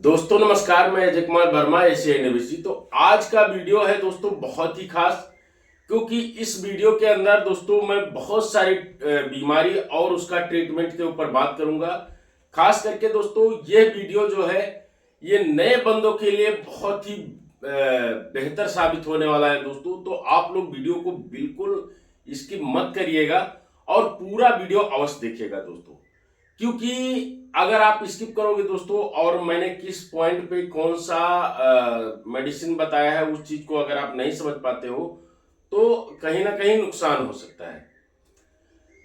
दोस्तों नमस्कार, मैं अजय कुमार वर्मा एशियाई निवेशी। तो आज का वीडियो है दोस्तों बहुत ही खास, क्योंकि इस वीडियो के अंदर दोस्तों मैं बहुत सारी बीमारी और उसका ट्रीटमेंट के ऊपर बात करूंगा। खास करके दोस्तों ये वीडियो जो है ये नए बंदों के लिए बहुत ही बेहतर साबित होने वाला है दोस्तों। तो आप लोग वीडियो को बिल्कुल इसकी मत करिएगा और पूरा वीडियो अवश्य देखिएगा दोस्तों, क्योंकि अगर आप स्किप करोगे दोस्तों और मैंने किस पॉइंट पे कौन सा मेडिसिन बताया है उस चीज को अगर आप नहीं समझ पाते हो तो कहीं ना कहीं नुकसान हो सकता है।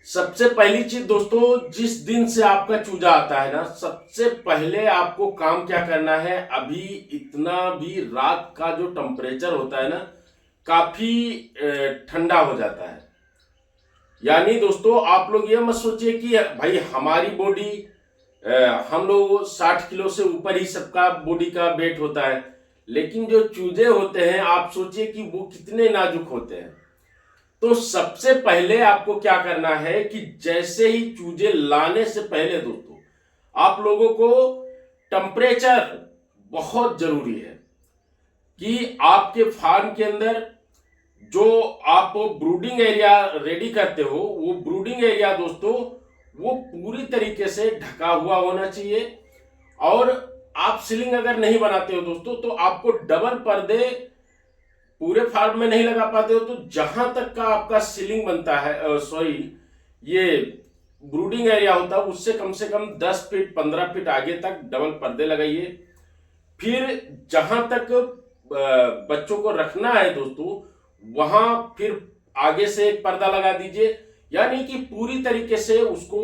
सबसे पहली चीज दोस्तों, जिस दिन से आपका चूजा आता है ना, सबसे पहले आपको काम क्या करना है। अभी इतना भी रात का जो टेम्परेचर होता है ना, काफी ठंडा हो जाता है। यानी दोस्तों आप लोग ये मत सोचिए कि भाई हमारी बॉडी, हम लोग 60 किलो से ऊपर ही सबका बॉडी का वेट होता है, लेकिन जो चूजे होते हैं आप सोचिए कि वो कितने नाजुक होते हैं। तो सबसे पहले आपको क्या करना है कि जैसे ही चूजे लाने से पहले दोस्तों आप लोगों को टेम्परेचर बहुत जरूरी है कि आपके फार्म के अंदर जो आप ब्रूडिंग एरिया रेडी करते हो वो ब्रूडिंग एरिया दोस्तों वो पूरी तरीके से ढका हुआ होना चाहिए। और आप सीलिंग अगर नहीं बनाते हो दोस्तों तो आपको डबल पर्दे पूरे फार्म में नहीं लगा पाते हो, तो जहां तक का आपका सीलिंग बनता है, सॉरी, ये ब्रूडिंग एरिया होता है उससे कम से कम 10 फीट 15 फीट आगे तक डबल पर्दे लगाइए। फिर जहां तक बच्चों को रखना है दोस्तों वहां फिर आगे से एक पर्दा लगा दीजिए। यानी कि पूरी तरीके से उसको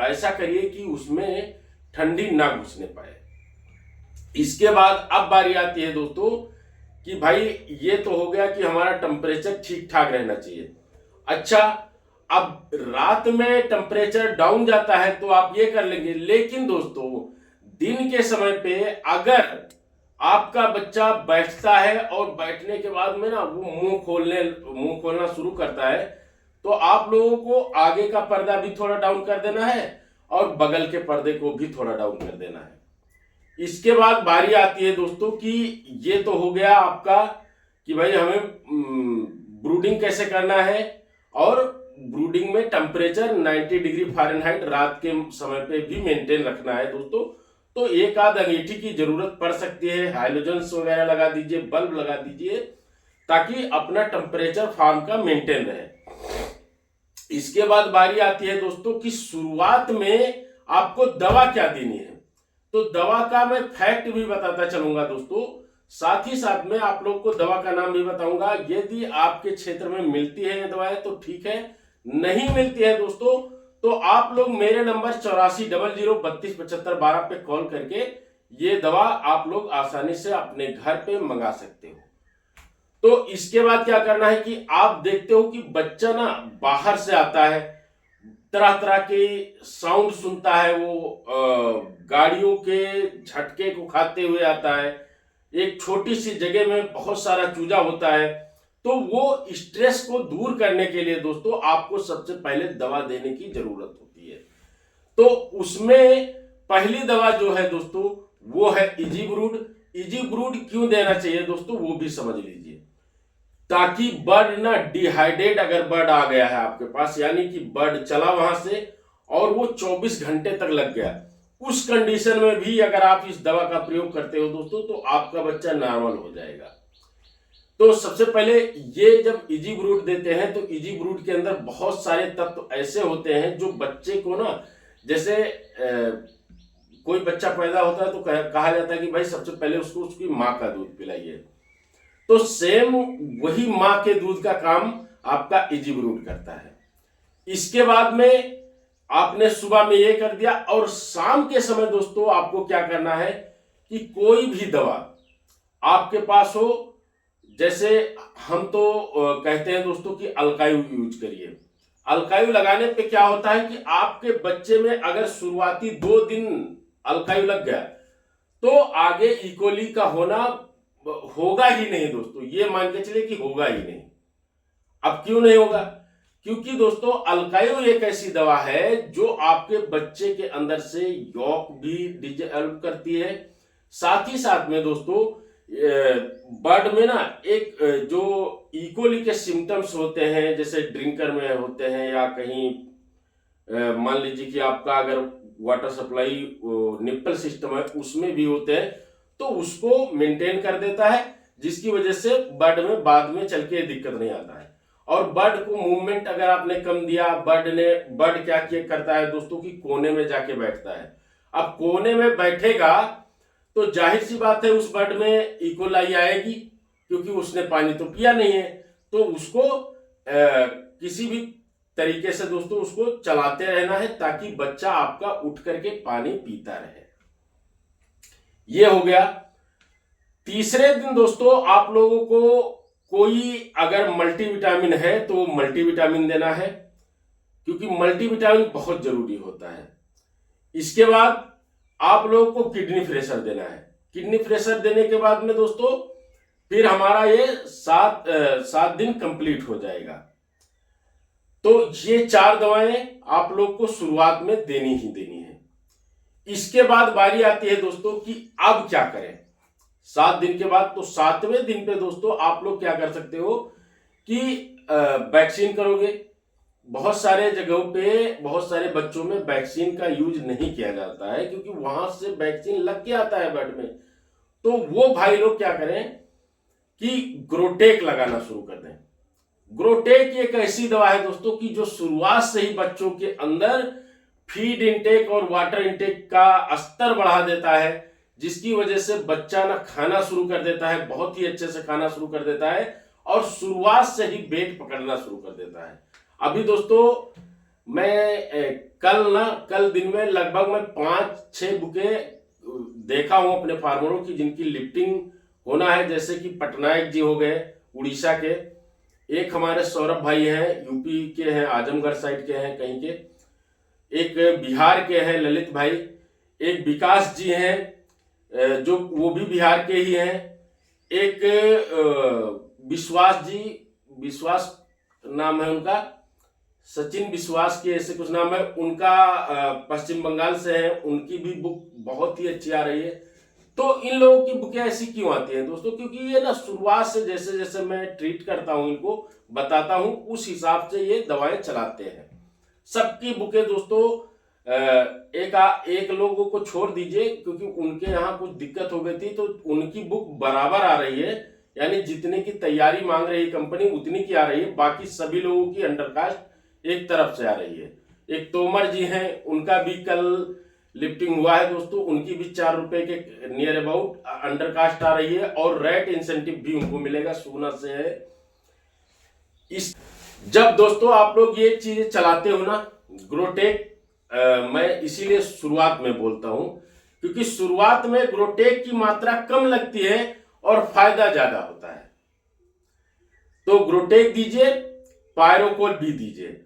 ऐसा करिए कि उसमें ठंडी ना घुसने पाए। इसके बाद अब बारी आती है दोस्तों कि भाई ये तो हो गया कि हमारा टेम्परेचर ठीक ठाक रहना चाहिए। अच्छा, अब रात में टेम्परेचर डाउन जाता है तो आप ये कर लेंगे, लेकिन दोस्तों दिन के समय पे अगर आपका बच्चा बैठता है और बैठने के बाद में ना वो मुंह खोलना शुरू करता है, तो आप लोगों को आगे का पर्दा भी थोड़ा डाउन कर देना है और बगल के पर्दे को भी थोड़ा डाउन कर देना है। इसके बाद बारी आती है दोस्तों कि ये तो हो गया आपका कि भाई हमें ब्रूडिंग कैसे करना है, और ब्रूडिंग में टेम्परेचर 90 डिग्री फ़ारेनहाइट रात के समय पे भी मेंटेन रखना है दोस्तों। तो एक आध अंगीठी की जरूरत पड़ सकती है, हाइलोजन्स वगैरह लगा दीजिए, बल्ब लगा दीजिए, ताकि अपना टेम्परेचर फार्म का मेंटेन रहे। इसके बाद बारी आती है दोस्तों कि शुरुआत में आपको दवा क्या देनी है। तो दवा का मैं फैक्ट भी बताता चलूंगा दोस्तों, साथ ही साथ में आप लोग को दवा का नाम भी बताऊंगा। यदि आपके क्षेत्र में मिलती है ये दवाएं तो ठीक है, नहीं मिलती है दोस्तों तो आप लोग मेरे नंबर 8400327512 पे कॉल करके ये दवा आप लोग आसानी से अपने घर पे मंगा सकते हो। तो इसके बाद क्या करना है कि आप देखते हो कि बच्चा ना बाहर से आता है, तरह तरह के साउंड सुनता है, वो गाड़ियों के झटके को खाते हुए आता है, एक छोटी सी जगह में बहुत सारा चूजा होता है। तो वो स्ट्रेस को दूर करने के लिए दोस्तों आपको सबसे पहले दवा देने की जरूरत होती है। तो उसमें पहली दवा जो है दोस्तों वो है इजी ब्रूड। इजी ब्रूड क्यों देना चाहिए दोस्तों वो भी समझ लीजिए, ताकि बर्ड ना डिहाइड्रेट, अगर बर्ड आ गया है आपके पास, यानी कि बर्ड चला वहां से और वो 24 घंटे तक लग गया, उस कंडीशन में भी अगर आप इस दवा का प्रयोग करते हो दोस्तों तो आपका बच्चा नॉर्मल हो जाएगा। तो सबसे पहले ये जब इजी ब्रूड देते हैं तो इजी ब्रूड के अंदर बहुत सारे तत्व ऐसे होते हैं जो बच्चे को ना, जैसे कोई बच्चा पैदा होता है तो कहा जाता है कि भाई सबसे पहले उसको उसकी माँ का दूध पिलाइए। तो सेम वही माँ के दूध का काम आपका इजी ब्रूड करता है। इसके बाद में आपने सुबह में ये कर दिया, और शाम के समय दोस्तों आपको क्या करना है कि कोई भी दवा आपके पास हो, जैसे हम तो कहते हैं दोस्तों कि अल्कायु यूज करिए। अल्कायु लगाने पे क्या होता है कि आपके बच्चे में अगर शुरुआती 2 दिन अल्कायु लग गया तो आगे इकोली का होना होगा ही नहीं दोस्तों, ये मान के चलिए कि होगा ही नहीं। अब क्यों नहीं होगा? क्योंकि दोस्तों अल्कायु एक ऐसी दवा है जो आपके बच्चे के अंदर से यॉक भी डिजॉल्व करती है, साथ ही साथ में दोस्तों बर्ड में ना एक जो इकोली के सिम्टम्स होते हैं, जैसे ड्रिंकर में होते हैं या कहीं मान लीजिए कि आपका अगर वाटर सप्लाई निप्पल सिस्टम है उसमें भी होते हैं, तो उसको मेंटेन कर देता है, जिसकी वजह से बर्ड में बाद में चल के दिक्कत नहीं आता है। और बर्ड को मूवमेंट अगर आपने कम दिया, बर्ड क्या किया करता है दोस्तों कि कोने में जाके बैठता है। अब कोने में बैठेगा तो जाहिर सी बात है उस बर्ड में इकोलाई आएगी, क्योंकि उसने पानी तो पिया नहीं है। तो उसको किसी भी तरीके से दोस्तों उसको चलाते रहना है ताकि बच्चा आपका उठ करके पानी पीता रहे। ये हो गया। तीसरे दिन दोस्तों आप लोगों को कोई अगर मल्टीविटामिन है तो मल्टीविटामिन देना है, क्योंकि मल्टीविटामिन बहुत जरूरी होता है। इसके बाद आप लोगों को किडनी फ्रेशर देना है। किडनी फ्रेशर देने के बाद में दोस्तों फिर हमारा ये 7 दिन कंप्लीट हो जाएगा। तो ये 4 दवाएं आप लोग को शुरुआत में देनी ही देनी है। इसके बाद बारी आती है दोस्तों कि अब क्या करें 7 दिन के बाद। तो 7वें दिन पे दोस्तों आप लोग क्या कर सकते हो कि वैक्सीन करोगे। बहुत सारे जगहों पे बहुत सारे बच्चों में वैक्सीन का यूज नहीं किया जाता है, क्योंकि वहां से वैक्सीन लग के आता है बर्ड में। तो वो भाई लोग क्या करें कि ग्रोटेक लगाना शुरू कर दें। ग्रोटेक एक ऐसी दवा है दोस्तों कि जो शुरुआत से ही बच्चों के अंदर फीड इनटेक और वाटर इनटेक का स्तर बढ़ा देता है, जिसकी वजह से बच्चा ना खाना शुरू कर देता है, बहुत ही अच्छे से खाना शुरू कर देता है और शुरुआत से ही वेट पकड़ना शुरू कर देता है। अभी दोस्तों मैं कल दिन में लगभग मैं 5-6 बुके देखा हूं अपने फार्मरों की जिनकी लिफ्टिंग होना है, जैसे कि पटनायक जी हो गए उड़ीसा के, एक हमारे सौरभ भाई हैं यूपी के हैं, आजमगढ़ साइड के हैं कहीं के, एक बिहार के हैं ललित भाई, एक विकास जी हैं जो वो भी बिहार के ही हैं, एक विश्वास नाम है उनका, सचिन विश्वास के ऐसे कुछ नाम है उनका, पश्चिम बंगाल से है, उनकी भी बुक बहुत ही अच्छी आ रही है। तो इन लोगों की बुकें ऐसी क्यों आती हैं दोस्तों? क्योंकि ये ना शुरुआत से जैसे जैसे मैं ट्रीट करता हूं, इनको बताता हूं, उस हिसाब से ये दवाएं चलाते हैं। सबकी बुकें दोस्तों एक लोगों को छोड़ दीजिए, क्योंकि उनके यहाँ कुछ दिक्कत हो गई थी, तो उनकी बुक बराबर आ रही है, यानी जितने की तैयारी मांग रही है कंपनी उतनी की आ रही है। बाकी सभी लोगों की अंडरकास्ट एक तरफ से आ रही है। एक तोमर जी हैं, उनका भी कल लिफ्टिंग हुआ है दोस्तों, उनकी भी 4 रुपए के नियर अबाउट अंडरकास्ट आ रही है और रेट इंसेंटिव भी उनको मिलेगा, सोना से है। जब दोस्तों आप लोग ये चीजें चलाते हो ना ग्रोटेक, मैं इसीलिए शुरुआत में बोलता हूं, क्योंकि शुरुआत में ग्रोटेक की मात्रा कम लगती है और फायदा ज्यादा होता है। तो ग्रोटेक दीजिए, पायरोकोल भी दीजिए।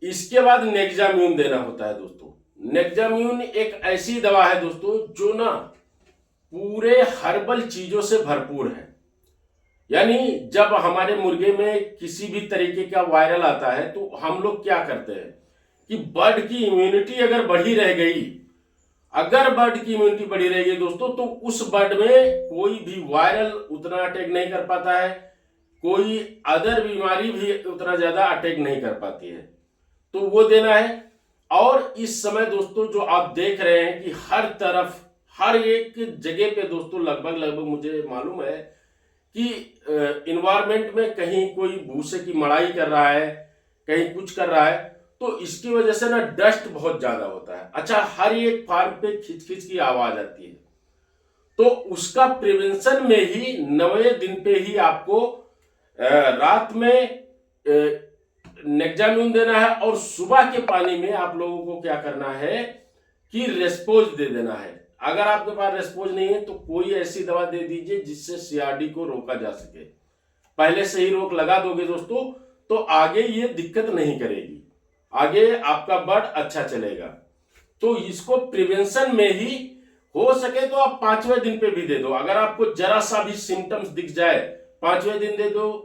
इसके बाद नेक्जाम्यून देना होता है दोस्तों। नेक्जाम्यून एक ऐसी दवा है दोस्तों जो ना पूरे हर्बल चीजों से भरपूर है। यानी जब हमारे मुर्गे में किसी भी तरीके का वायरल आता है तो हम लोग क्या करते हैं कि बर्ड की इम्यूनिटी अगर बढ़ी रह गई, अगर बर्ड की इम्यूनिटी बढ़ी रहेगी दोस्तों, तो उस बर्ड में कोई भी वायरल उतना अटैक नहीं कर पाता है, कोई अदर बीमारी भी उतना ज्यादा अटैक नहीं कर पाती है। तो वो देना है। और इस समय दोस्तों जो आप देख रहे हैं कि हर तरफ हर एक जगह पे दोस्तों लगभग मुझे मालूम है कि इन्वायरमेंट में कहीं कोई भूसे की मड़ाई कर रहा है, कहीं कुछ कर रहा है, तो इसकी वजह से ना डस्ट बहुत ज्यादा होता है। अच्छा, हर एक फार्म पे खिच की आवाज आती है, तो उसका प्रिवेंशन में ही 9वें दिन पे ही आपको रात में नेक्जाम्यून देना है और सुबह के पानी में आप लोगों को क्या करना है कि रेस्पोज दे देना है। अगर आपके पास रेस्पोज नहीं है तो कोई ऐसी दवा दे दीजिए जिससे सीआरडी को रोका जा सके। पहले से ही रोक लगा दोगे दोस्तों तो आगे ये दिक्कत नहीं करेगी, आगे आपका बर्ड अच्छा चलेगा। तो इसको प्रिवेंशन में ही हो सके तो आप 5वें दिन पे भी दे दो। अगर आपको जरा सा भी सिम्टम्स दिख जाए 5वें दिन दे दो,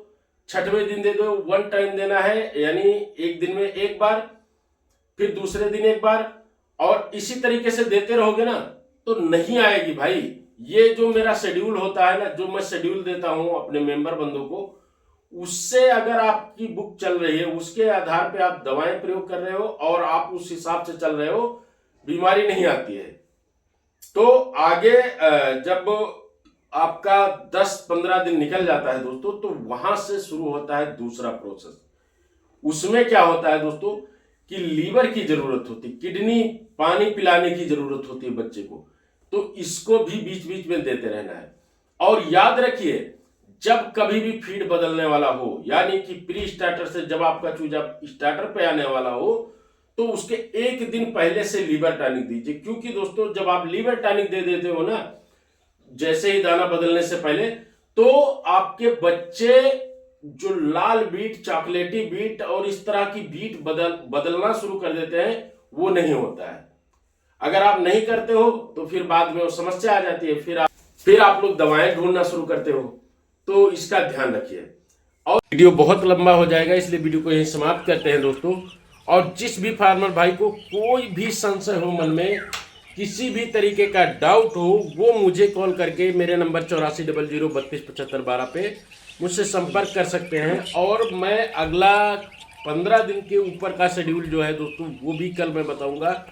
6वें दिन दे दो। 1 टाइम देना है, यानी एक दिन में एक बार, फिर दूसरे दिन एक बार, और इसी तरीके से देते रहोगे ना तो नहीं आएगी भाई, ये जो मेरा शेड्यूल होता है ना, जो मैं शेड्यूल देता हूं अपने मेंबर बंधु को, उससे अगर आपकी बुक चल रही है, उसके आधार पे आप दवाएं प्रयोग कर रहे हो और आप उस हिसाब से चल रहे हो, बीमारी नहीं आती है। तो आगे जब आपका 10-15 दिन निकल जाता है दोस्तों, तो वहां से शुरू होता है दूसरा प्रोसेस। उसमें क्या होता है दोस्तों कि लीवर की जरूरत होती है, किडनी पानी पिलाने की जरूरत होती है बच्चे को, तो इसको भी बीच बीच में देते रहना है। और याद रखिए, जब कभी भी फीड बदलने वाला हो, यानी कि प्री स्टार्टर से जब आपका चूजा स्टार्टर पे आने वाला हो, तो उसके एक दिन पहले से लीवर टॉनिक दीजिए। क्योंकि दोस्तों जब आप लीवर टॉनिक दे देते हो ना, जैसे ही दाना बदलने से पहले, तो आपके बच्चे जो लाल बीट, चॉकलेटी बीट और इस तरह की बीट बदलना शुरू कर देते हैं, वो नहीं होता है। अगर आप नहीं करते हो तो फिर बाद में वो समस्या आ जाती है, फिर आप लोग दवाएं ढूंढना शुरू करते हो। तो इसका ध्यान रखिए। और वीडियो बहुत लंबा हो जाएगा, इसलिए वीडियो को यहीं समाप्त करते हैं दोस्तों। और जिस भी फार्मर भाई को कोई भी संशय हो मन में, किसी भी तरीके का डाउट हो, वो मुझे कॉल करके मेरे नंबर 8400327512 पे मुझसे संपर्क कर सकते हैं। और मैं अगला 15 दिन के ऊपर का शेड्यूल जो है दोस्तों, वो भी कल मैं बताऊंगा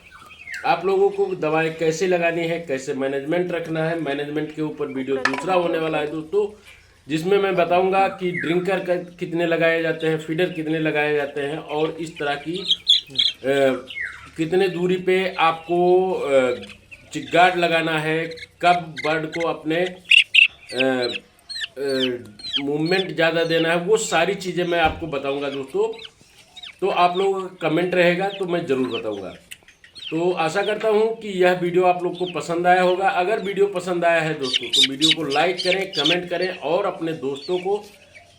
आप लोगों को। दवाएं कैसे लगानी है, कैसे मैनेजमेंट रखना है, मैनेजमेंट के ऊपर वीडियो दूसरा होने वाला है दोस्तों, जिसमें मैं बताऊंगा कि ड्रिंकर कितने लगाए जाते हैं, फीडर कितने लगाए जाते हैं, और इस तरह की कितने दूरी पे आपको चिकगार्ड लगाना है, कब बर्ड को अपने मूवमेंट ज़्यादा देना है, वो सारी चीज़ें मैं आपको बताऊंगा दोस्तों। तो आप लोगों का कमेंट रहेगा तो मैं ज़रूर बताऊंगा। तो आशा करता हूं कि यह वीडियो आप लोग को पसंद आया होगा। अगर वीडियो पसंद आया है दोस्तों, तो वीडियो को लाइक करें, कमेंट करें और अपने दोस्तों को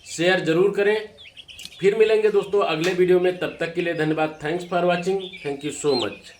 शेयर ज़रूर करें। फिर मिलेंगे दोस्तों अगले वीडियो में, तब तक के लिए धन्यवाद। Thanks for watching, thank you so much.